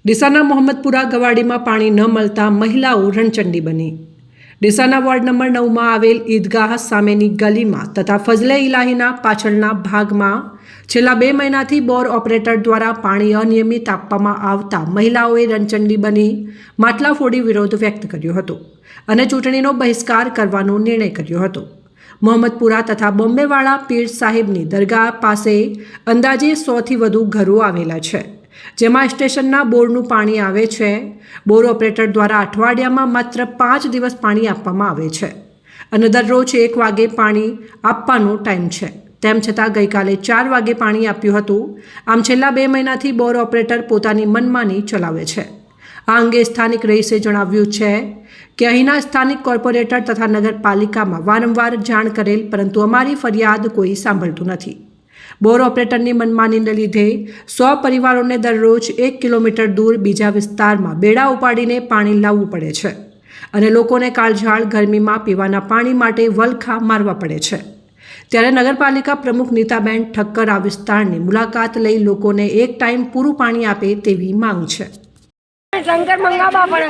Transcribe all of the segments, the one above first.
ડીસાના મોહમ્મદપુરા ગવાડીમાં પાણી ન મળતા મહિલાઓ રણચંડી બની। ડીસાના વોર્ડ નંબર 9માં આવેલ ઈદગાહ સામેની ગલીમાં તથા ફઝલે ઇલાહીના પાછળના ભાગમાં છેલ્લા 2 મહિનાથી બોર ઓપરેટર દ્વારા પાણી અનિયમિત આપવામાં આવતા મહિલાઓએ રણચંડી બની માટલા ફોડી વિરોધ વ્યક્ત કર્યો હતો અને ચૂંટણીનો બહિષ્કાર કરવાનો નિર્ણય કર્યો હતો। મોહમ્મદપુરા તથા બોમ્બેવાળા પીર સાહિબની દરગાહ પાસે અંદાજે 100થી વધુ ઘરો આવેલા છે, જેમાં સ્ટેશનના બોરનું પાણી આવે છે। બોર ઓપરેટર દ્વારા અઠવાડિયામાં માત્ર 5 દિવસ પાણી આપવામાં આવે છે અને દરરોજ 1 વાગે પાણી આપવાનો ટાઈમ છે। તેમ છતાં ગઈકાલે 4 વાગે પાણી આપ્યું હતું। આમ છેલ્લા 2 મહિનાથી બોર ઓપરેટર પોતાની મનમાની ચલાવે છે। આ અંગે સ્થાનિક રહીશે જણાવ્યું છે કે અહીંના સ્થાનિક કોર્પોરેટર તથા નગરપાલિકામાં વારંવાર જાણ કરેલ, પરંતુ અમારી ફરિયાદ કોઈ સાંભળતું નથી। બોર ઓપરેટરની મનમાનીને લીધે 100 પરિવારોને દરરોજ 1 કિલોમીટર દૂર બીજા વિસ્તારમાં બેડા ઉપાડીને પાણી લાવવું પડે છે અને લોકોને કાળઝાળ ગરમીમાં પીવાના પાણી માટે વલખા મારવા પડે છે। ત્યારે નગરપાલિકા પ્રમુખ નીતાબેન ઠક્કર આ વિસ્તારની મુલાકાત લઈ લોકોને એક ટાઈમ પૂરું પાણી આપે તેવી માંગ છે। टंकर मंगावा पड़े,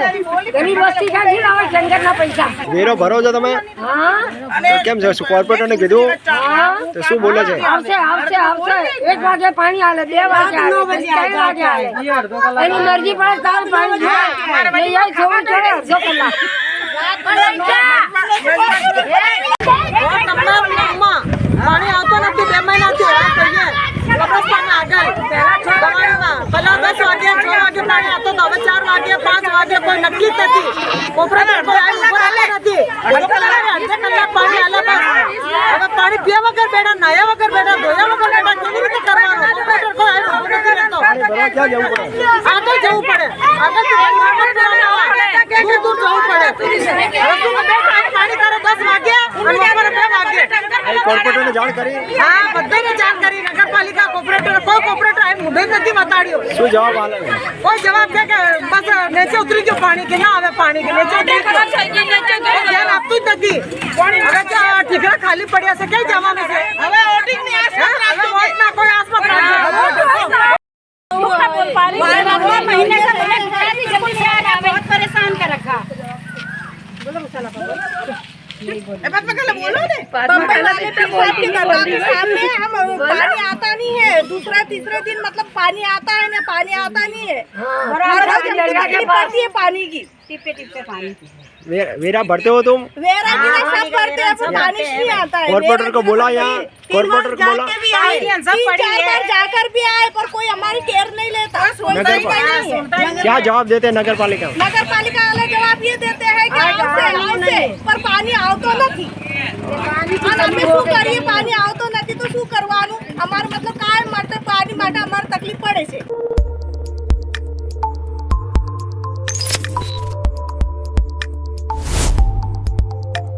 गरीब वस्ती का नहीं लावे टंकर ना पैसा। વેરો ભરો છો તમે? हाँ તો કેમ છે કોર્પોરેટર ને કીધું તો શું બોલે છે? આવશે 1 વાગે પાણી આલે, 2 વાગે આલે, 3 વાગે આલે, એની મરજી પડે તાર પાણી જાય લઈ જાય થોડું થોડું અડધો કલાક પાણી આવતો નથી 2 મહિનાથી કબ્રસ્તાનમાં આગળ પહેલા 10 વાગે 6 વાગે પાણી આવતો તો હવે 4 વાગે 5 વાગે કોઈ નક્કી જ નથી। કોપરેટર કોઈ ઉભો રહેતો નથી, અડધો કલાક પાણી આલે બસ। હવે પાણી પીવા વગર બેઠા, નાયા વગર બેઠા, ધોયા વગર બેઠા, કેવી રીતે કરવાનું? કોપરેટર કોઈ ઉભો નથી રહેતો, ક્યાં જવું પડે? આગળ જવું પડે, આગળ દૂર જવું પડે। પાણી કરે 10 વાગે અને બપોરે 2 વાગે। કોર્પોરેટરને જાણ કરી? હા, બધાને જાણ કરી, નગરપાલિકા કોર્પોરેટર કોઈ કોર્પોરેટર આ મુદ્દે નથી બતાડ્યો। શું જવાબ આલે? કોઈ જવાબ દે કે બસ નીચે ઉતરી ગયો પાણી, કે ના આવે પાણી, કે નીચે ઉતરી ગયો, ધ્યાન આપતું જ નથી। હવે ઠીકરા ખાલી પડ્યા છે, ક્યાં જવાનું છે? હવે વોટિંગની આસપાસ રાખજો, વોટના કોઈ આસપાસ રાખજો। महीने से बहुत परेशान कर रखा। बोलो ने बम्बई वाले पे सामने हम पानी आता नहीं है, दूसरा तीसरे दिन मतलब पानी आता है ना, पानी आता नहीं है। पड़ती है पानी की, टिप्पे टिप्पे पानी की। वेरा भरते हो तुम? वेरा की सब भरते हैं पर पानी नहीं आता है। कॉर्पोरेटर को बोला यहाँ? कॉर्पोरेटर को बोला? 3-4 बार जाकर भी आए पर कोई हमारी केयर नहीं लेता। क्या जवाब देते हैं नगर पालिका? नगर पालिका वाले जवाब ये देते हैं कि आओ से पर पानी आओ तो नहीं। पानी आओ